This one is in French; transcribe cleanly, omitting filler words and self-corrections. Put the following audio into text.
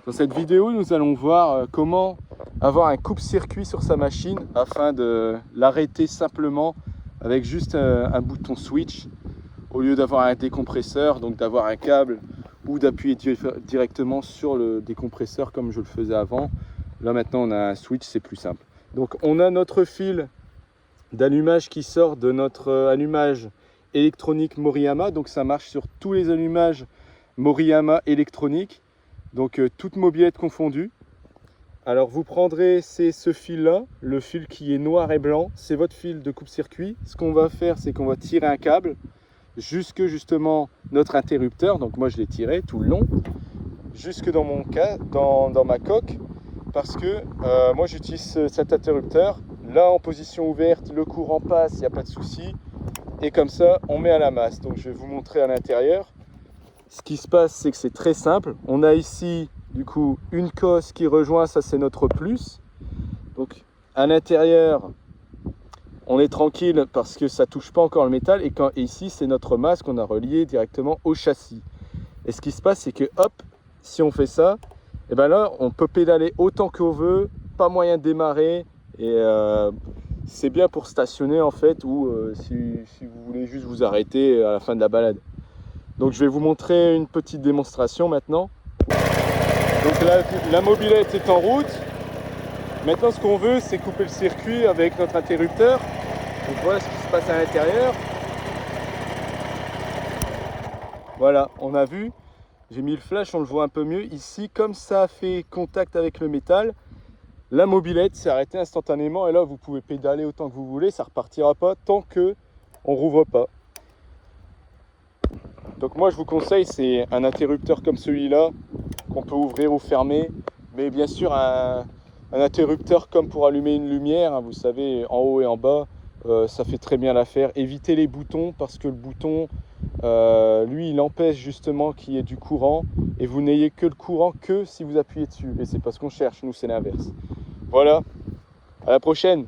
Dans cette vidéo, nous allons voir comment avoir un coupe-circuit sur sa machine afin de l'arrêter simplement avec juste un bouton switch au lieu d'avoir un décompresseur, donc d'avoir un câble ou d'appuyer directement sur le décompresseur comme je le faisais avant. Là maintenant on a un switch, c'est plus simple. Donc on a notre fil d'allumage qui sort de notre allumage électronique Moriyama, donc ça marche sur tous les allumages Moriyama électroniques, donc toutes mobilettes confondues. Alors vous prendrez ce fil là, le fil qui est noir et blanc, c'est votre fil de coupe-circuit. Ce qu'on va faire, c'est qu'on va tirer un câble jusque justement notre interrupteur, donc moi je l'ai tiré tout le long, jusque dans mon cas, dans ma coque, parce que moi j'utilise cet interrupteur, là en position ouverte, le courant passe, il n'y a pas de souci, et comme ça on met à la masse. Donc je vais vous montrer à l'intérieur. Ce qui se passe, c'est que c'est très simple. On a ici du coup une cosse qui rejoint, ça c'est notre plus. Donc à l'intérieur, on est tranquille parce que ça touche pas encore le métal. Et ici c'est notre masse qu'on a relié directement au châssis. Et ce qui se passe, c'est que hop, si on fait ça, et ben là on peut pédaler autant qu'on veut, pas moyen de démarrer. Et c'est bien pour stationner en fait, ou si vous voulez juste vous arrêter à la fin de la balade. Donc je vais vous montrer une petite démonstration maintenant. Donc la mobilette est en route. Maintenant ce qu'on veut, c'est couper le circuit avec notre interrupteur. Donc voilà ce qui se passe à l'intérieur. Voilà, on a vu. J'ai mis le flash, on le voit un peu mieux. Ici, comme ça a fait contact avec le métal, la mobilette s'est arrêtée instantanément. Et là, vous pouvez pédaler autant que vous voulez. Ça ne repartira pas tant qu'on ne rouvre pas. Donc moi je vous conseille, c'est un interrupteur comme celui-là qu'on peut ouvrir ou fermer, mais bien sûr un interrupteur comme pour allumer une lumière, hein, vous savez, en haut et en bas, ça fait très bien l'affaire. Évitez les boutons parce que le bouton, lui, il empêche justement qu'il y ait du courant et vous n'ayez que le courant que si vous appuyez dessus. Et c'est pas ce qu'on cherche, nous c'est l'inverse. Voilà, à la prochaine.